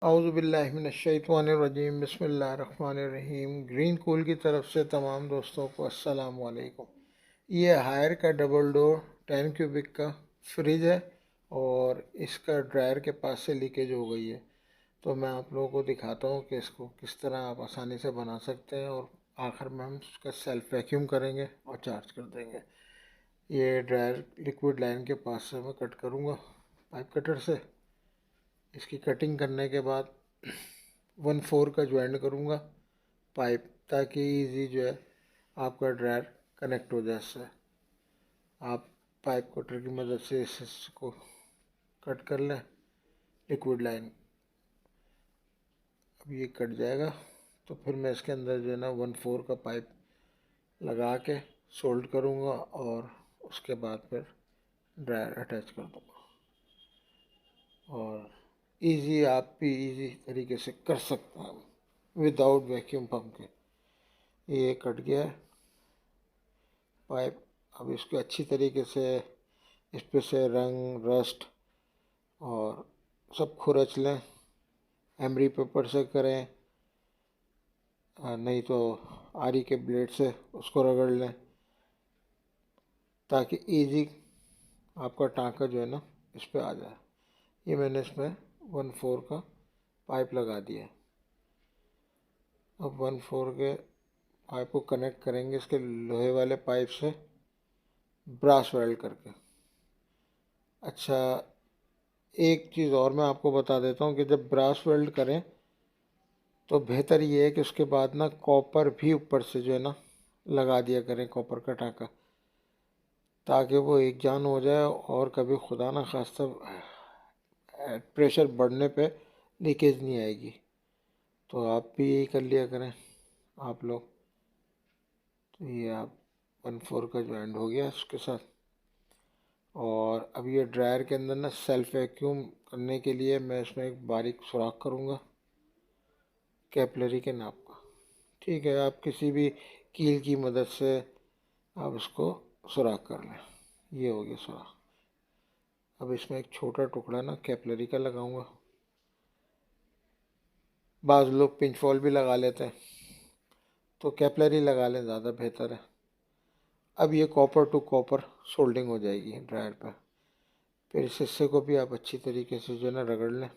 औज़ुबिल्लाहिमिनश्शैतानिर्रजीम बिस्मिल्लाहिर्रहमानिर्रहीम। Green cool की तरफ से तमाम दोस्तों को अस्सलाम वालेकुम। ये हायर का डबल डोर 10 क्यूबिक का फ्रिज है और इसका ड्रायर के पास से लीकेज हो गई है। तो मैं आप लोगों को दिखाता हूँ कि इसको किस तरह आप आसानी से बना सकते हैं और आखिर में हम इसका सेल्फ वैक्यूम करेंगे और चार्ज कर देंगे। ये ड्रायर लिक्विड लाइन के पास से मैं कट करूँगा पाइप कटर से। इसकी कटिंग करने के बाद 1/4 का ज्वाइंट करूँगा पाइप, ताकि इजी जो है आपका ड्रायर कनेक्ट हो जाए। इससे आप पाइप कटर की मदद से इसको कट कर लें लिक्विड लाइन। अब ये कट जाएगा तो फिर मैं इसके अंदर जो है ना 1/4 का पाइप लगा के सोल्ड करूँगा और उसके बाद फिर ड्रायर अटैच कर दूँगा। और आप भी इजी तरीके से कर सकते हैं विदाउट वैक्यूम पंप के। ये कट गया है पाइप। अब इसको अच्छी तरीके से इस पे से रंग रस्ट और सब खुरच लें। एमरी पेपर से करें, नहीं तो आरी के ब्लेड से उसको रगड़ लें, ताकि इजी आपका टाँका जो है ना इस पे आ जाए। ये मैंने इसमें 1/4 का पाइप लगा दिया। अब 1/4 के पाइप को कनेक्ट करेंगे इसके लोहे वाले पाइप से ब्रास वेल्ड करके। अच्छा, एक चीज़ और मैं आपको बता देता हूँ कि जब ब्रास वेल्ड करें तो बेहतर ये है कि उसके बाद ना कॉपर भी ऊपर से जो है ना लगा दिया करें, कॉपर का टाँका, ताकि वो एक जान हो जाए और कभी खुदा ना खास्ता प्रेशर बढ़ने पे लीकेज नहीं आएगी। तो आप भी यही कर लिया करें आप लोग। तो ये आप 1/4 का ज्वाइंट हो गया उसके साथ। और अब ये ड्रायर के अंदर ना सेल्फ वैक्यूम करने के लिए मैं इसमें एक बारीक सुराख करूँगा कैपलरी के नाप का। ठीक है, आप किसी भी कील की मदद से आप इसको सुराख कर लें। ये हो गया सुराख। अब इसमें एक छोटा टुकड़ा ना कैपलरी का लगाऊंगा। बाज़ लोग पिंच फॉल भी लगा लेते हैं, तो कैपलरी लगा लें, ज़्यादा बेहतर है। अब ये कॉपर टू कॉपर सोल्डिंग हो जाएगी ड्रायर पर। फिर इस हिस्से को भी आप अच्छी तरीके से जो है ना रगड़ लें।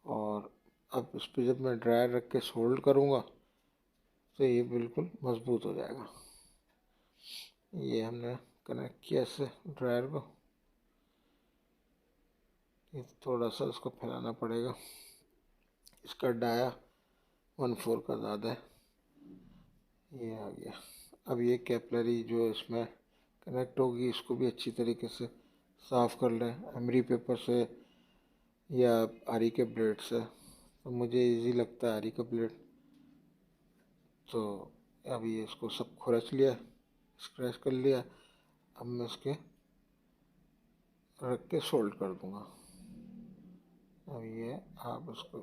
और अब इस पर जब मैं ड्रायर रख के सोल्ड करूँगा तो ये बिल्कुल मजबूत हो जाएगा। ये हमने कनेक्ट किया इससे ड्रायर को। ये थोड़ा सा इसको फैलाना पड़ेगा। इसका डाया 1/4 का ज़्यादा है। ये आ गया। अब ये कैपलरी जो इसमें कनेक्ट होगी इसको भी अच्छी तरीके से साफ़ कर लें एमरी पेपर से या आरी के ब्लेड से। तो मुझे इजी लगता है आरी का ब्लेड। तो अब ये इसको सब खुरच लिया, स्क्रैच कर लिया। अब मैं इसके रख के सोल्ड कर दूंगा। अब ये आप इसको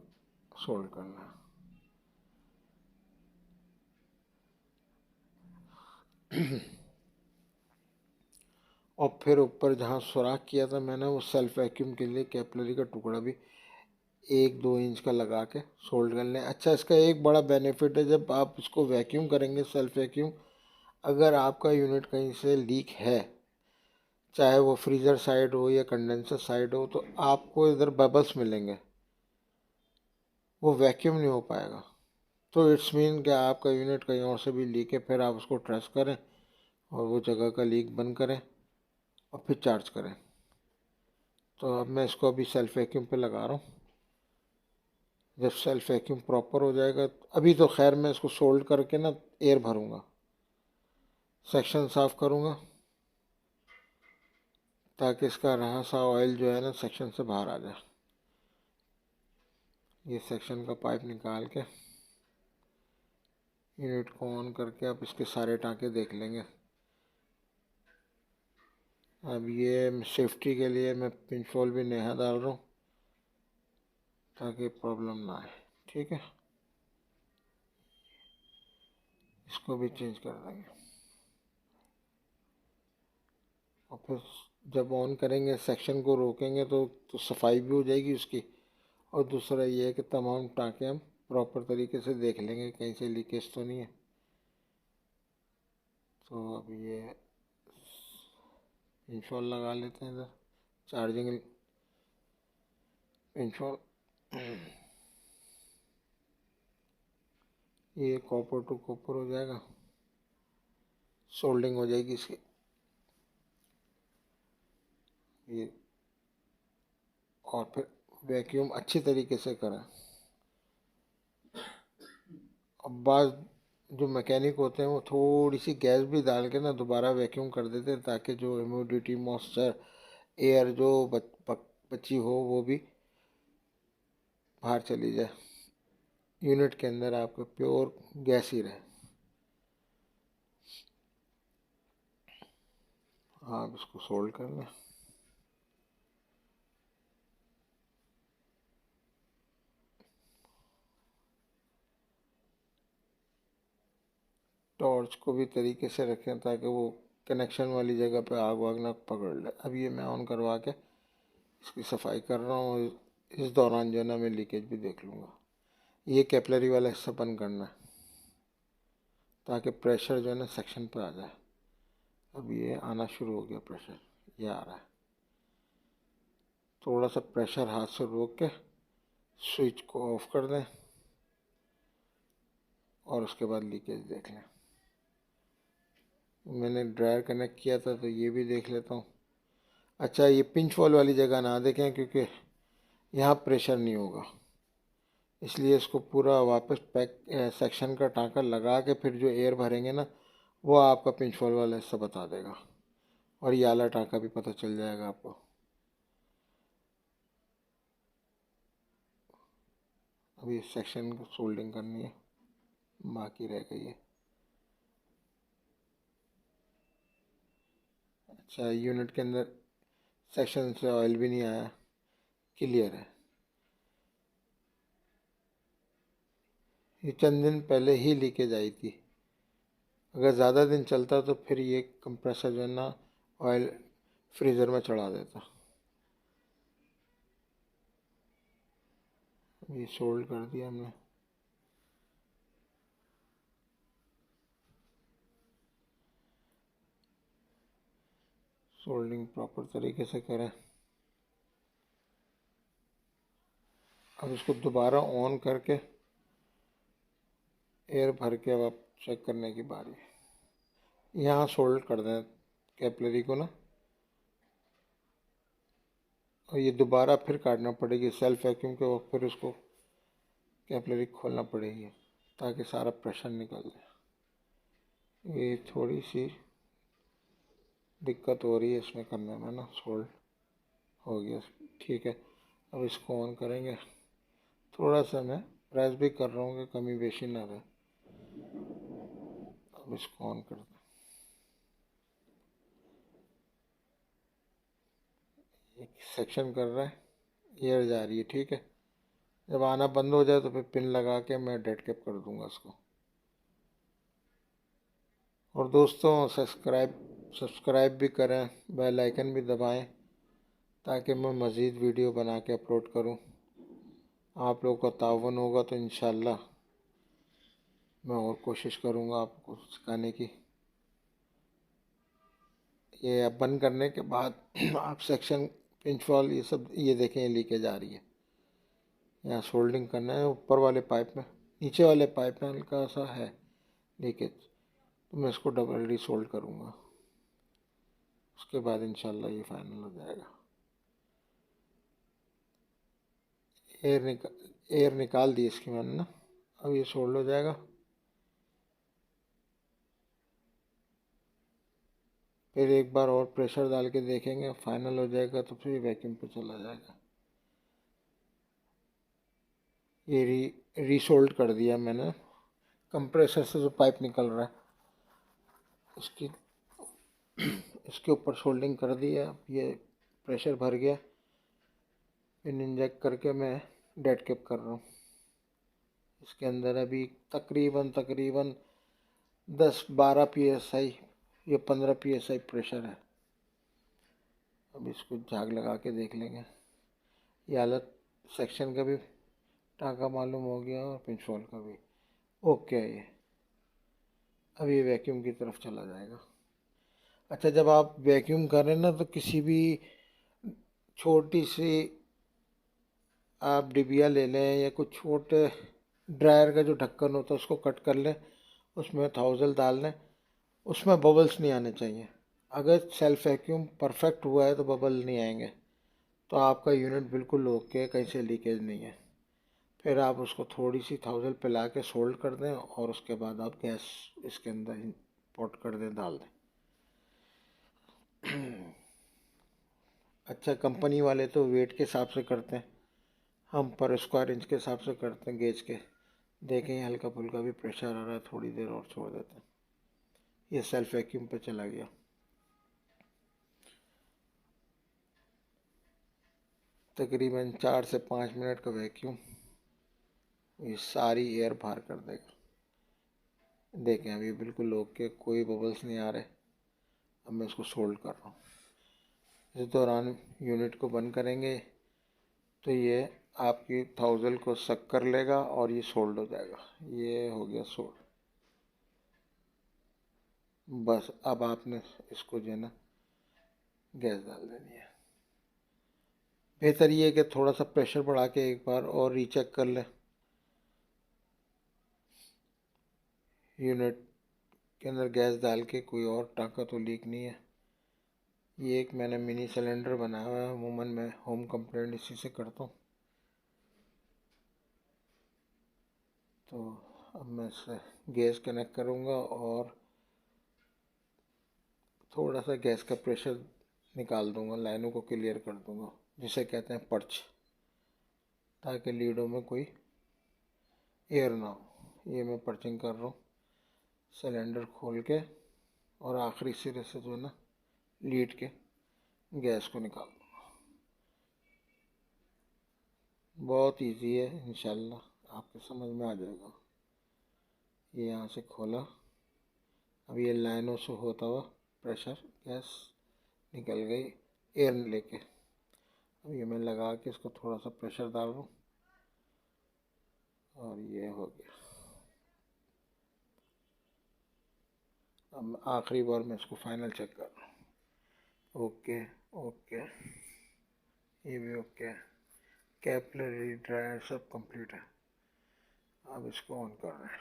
सोल्ड करना है। और फिर ऊपर जहाँ सुराख किया था मैंने, वो सेल्फ वैक्यूम के लिए कैपलरी का टुकड़ा भी 1-2 इंच का लगा के सोल्ड कर लें। अच्छा, इसका एक बड़ा बेनिफिट है, जब आप इसको वैक्यूम करेंगे सेल्फ वैक्यूम, अगर आपका यूनिट कहीं से लीक है, चाहे वो फ्रीज़र साइड हो या कंडेंसर साइड हो, तो आपको इधर बबल्स मिलेंगे, वो वैक्यूम नहीं हो पाएगा। तो इट्स मीन कि आपका यूनिट कहीं और से भी लीक है, फिर आप उसको ट्रस्ट करें और वो जगह का लीक बंद करें और फिर चार्ज करें। तो अब मैं इसको अभी सेल्फ वैक्यूम पे लगा रहा हूँ। जब सेल्फ वैक्यूम प्रॉपर हो जाएगा, अभी तो खैर मैं इसको सोल्ड करके ना एयर भरूँगा, सेक्शन साफ़ करूँगा, ताकि इसका रहा सा ऑयल जो है ना सेक्शन से बाहर आ जाए। ये सेक्शन का पाइप निकाल के यूनिट को ऑन करके आप इसके सारे टाँके देख लेंगे। अब ये सेफ्टी के लिए मैं पिंच होल भी नया डाल रहा हूँ, ताकि प्रॉब्लम ना आए। ठीक है, इसको भी चेंज कर देंगे। और फिर जब ऑन करेंगे सेक्शन को रोकेंगे तो सफाई भी हो जाएगी उसकी, और दूसरा ये है कि तमाम टाँके हम प्रॉपर तरीके से देख लेंगे कहीं से लीकेज तो नहीं है। तो अब ये इंश्योर लगा लेते हैं इधर, चार्जिंग इंश्योर। ये कॉपर टू कॉपर हो जाएगा, सोल्डिंग हो जाएगी इसकी। ये और फिर वैक्यूम अच्छी तरीके से करें। अब बाज़ जो मैकेनिक होते हैं वो थोड़ी सी गैस भी डाल के ना दोबारा वैक्यूम कर देते हैं, ताकि जो ह्यूमिडिटी मॉइस्चर एयर जो बची हो वो भी बाहर चली जाए, यूनिट के अंदर आपका प्योर गैस ही रहे। आप इसको सोल्ड कर लें। टॉर्च को भी तरीके से रखें ताकि वो कनेक्शन वाली जगह पे आग वाग ना पकड़ ले। अब ये मैं ऑन करवा के इसकी सफाई कर रहा हूँ। इस दौरान जो है ना मैं लीकेज भी देख लूँगा। ये कैपलरी वाला हिस्सा बंद करना है ताकि प्रेशर जो है ना सेक्शन पे आ जाए। अब ये आना शुरू हो गया प्रेशर, ये आ रहा है। थोड़ा सा प्रेशर हाथ से रोक के स्विच को ऑफ कर दें और उसके बाद लीकेज देख लें। मैंने ड्रायर कनेक्ट किया था तो ये भी देख लेता हूँ। अच्छा, ये पिंच वॉल वाली जगह ना देखें क्योंकि यहाँ प्रेशर नहीं होगा, इसलिए इसको पूरा वापस पैक सेक्शन का टाँका लगा के फिर जो एयर भरेंगे ना वो आपका पिंच वॉल वाला हिस्सा बता देगा, और ये आला टाँका भी पता चल जाएगा आपको। अभी इस सेक्शन को सोल्डिंग करनी है, बाकी रह गई है। अच्छा, यूनिट के अंदर सेक्शन से ऑयल भी नहीं आया, क्लियर है। ये चंद दिन पहले ही लीकेज आई थी, अगर ज़्यादा दिन चलता तो फिर ये कंप्रेसर जो है ना ऑयल फ्रीज़र में चढ़ा देता। ये सोल्ड कर दिया हमने। सोल्डिंग प्रॉपर तरीके से करें। अब इसको दोबारा ऑन करके एयर भर के अब आप चेक करने की बारी है। यहाँ सोल्ड कर दें कैपलरी को ना, और ये दोबारा फिर काटना पड़ेगी सेल्फ वैक्यूम के वक्त, फिर उसको कैपलरी खोलना पड़ेगी ताकि सारा प्रेशर निकल जाए। ये थोड़ी सी दिक्कत हो रही है इसमें करने में ना। सोल्ड हो गया, ठीक है। अब इसको ऑन करेंगे। थोड़ा सा मैं प्रेस भी कर रहा हूँ कि कमी बेशी ना रहे। अब इसको ऑन कर दें। एक सेक्शन कर रहा है, एयर जा रही है, ठीक है। जब आना बंद हो जाए तो फिर पिन लगा के मैं डेड कैप कर दूंगा इसको। और दोस्तों, सब्सक्राइब भी करें, बेल आइकन भी दबाएं ताकि मैं मज़ीद वीडियो बना के अपलोड करूं। आप लोगों का ताउन होगा तो इंशाल्लाह मैं और कोशिश करूंगा आपको सिखाने की। ये अब बंद करने के बाद आप सेक्शन पिंच वॉल ये सब ये देखें, लीकेज आ रही है। यहाँ सोल्डिंग करना है ऊपर वाले पाइप में, नीचे वाले पाइप में हल्का सा है लीकेज, तो मैं इसको डबल री सोल्ड करूँगा। उसके बाद इंशाल्लाह ये फाइनल हो जाएगा। एयर निकाल दी इसकी मैंने ना, अब ये सोल्ड हो जाएगा। फिर एक बार और प्रेशर डाल के देखेंगे, फाइनल हो जाएगा तो फिर वैक्यूम पे चला जाएगा। ये रीसोल्ड कर दिया मैंने। कंप्रेसर से जो पाइप निकल रहा है उसकी इसके ऊपर सोल्डिंग कर दिया। ये प्रेशर भर गया, पिन इंजेक्ट करके मैं डेड कैप कर रहा हूँ। इसके अंदर अभी तकरीबन 10-12 PSI या 15 PSI प्रेशर है। अब इसको झाग लगा के देख लेंगे। ये हालत सेक्शन का भी टाँका मालूम हो गया और पिंच होल का भी ओके है ये। अब ये वैक्यूम की तरफ चला जाएगा। अच्छा, जब आप वैक्यूम करें ना तो किसी भी छोटी सी आप डिबिया ले लें या कुछ छोटे ड्रायर का जो ढक्कन होता है उसको कट कर लें, उसमें थाउजल डाल लें, उसमें बबल्स नहीं आने चाहिए। अगर सेल्फ वैक्यूम परफेक्ट हुआ है तो बबल नहीं आएंगे, तो आपका यूनिट बिल्कुल ओके है, कहीं से लीकेज नहीं है। फिर आप उसको थोड़ी सी थाउजल पिला के सोल्ड कर दें और उसके बाद आप गैस इसके अंदर पोट कर दें, डाल दें। अच्छा, कंपनी वाले तो वेट के हिसाब से करते हैं, हम पर स्क्वायर इंच के हिसाब से करते हैं गेज के। देखें हल्का फुल्का भी प्रेशर आ रहा है, थोड़ी देर और छोड़ देते हैं। ये सेल्फ वैक्यूम पे चला गया। तकरीबन 4 से 5 मिनट का वैक्यूम ये सारी एयर बाहर कर देगा। देखें अभी बिल्कुल ओके, कोई बबल्स नहीं आ रहे। अब मैं इसको सोल्ड कर रहा हूँ। इस दौरान यूनिट को बंद करेंगे तो ये आपकी थाउजल को सक कर लेगा और ये सोल्ड हो जाएगा। ये हो गया सोल्ड। बस अब आपने इसको जो है ना गैस डाल देनी है। बेहतर ये है कि थोड़ा सा प्रेशर बढ़ा के एक बार और रीचेक कर लें। यूनिट के अंदर गैस डाल के कोई और टाँका तो लीक नहीं है। ये एक मैंने मिनी सिलेंडर बनाया हुआ है, अमूमन मैं होम कंप्लेंट इसी से करता हूँ। तो अब मैं इससे गैस कनेक्ट करूँगा और थोड़ा सा गैस का प्रेशर निकाल दूँगा, लाइनों को क्लियर कर दूँगा, जिसे कहते हैं पर्च, ताकि लीडों में कोई एयर ना हो। ये मैं पर्चिंग कर रहा हूँ, सिलेंडर खोल के और आखिरी सिरे से जो है ना लीड के गैस को निकाल दूँगा। बहुत इजी है, इंशाल्लाह आपके समझ में आ जाएगा। ये यहाँ से खोला, अब ये लाइनों से होता हुआ प्रेशर गैस निकल गई एयर लेके। अब ये मैं लगा के इसको थोड़ा सा प्रेशर डाल रहा हूँ और ये हो गया। अब आखिरी बार मैं इसको फाइनल चेक कर रहा हूँ। ओके ओके, ये भी ओके है, कैपिलरी ड्रायर सब कंप्लीट है। अब इसको ऑन कर रहे हैं।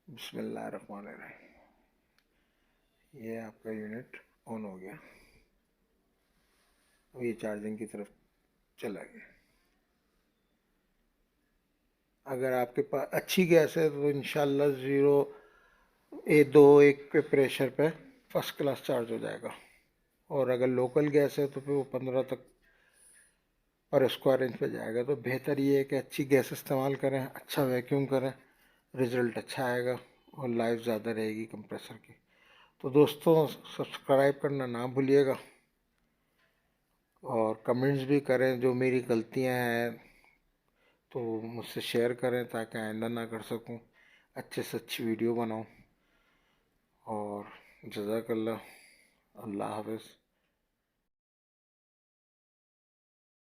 बिस्मिल्लाहिर्रहमानिर्रहीम। ये आपका यूनिट ऑन हो गया। अब ये चार्जिंग की तरफ चला गया। अगर आपके पास अच्छी गैस है तो इंशाल्लाह 0.1 पे प्रेशर पे फर्स्ट क्लास चार्ज हो जाएगा। और अगर लोकल गैस है तो फिर वो 15 तक पर स्क्वायर इंच पे जाएगा। तो बेहतर ये है कि अच्छी गैस इस्तेमाल करें, अच्छा वैक्यूम करें, रिज़ल्ट अच्छा आएगा और लाइफ ज़्यादा रहेगी कंप्रेसर की। तो दोस्तों, सब्सक्राइब करना ना भूलिएगा और कमेंट्स भी करें, जो मेरी गलतियां हैं तो मुझसे शेयर करें ताकि आइंदा ना कर सकूं, अच्छे से अच्छी वीडियो बनाऊं। और जज़ाकल्लाह, अल्लाह हाफ़िज़।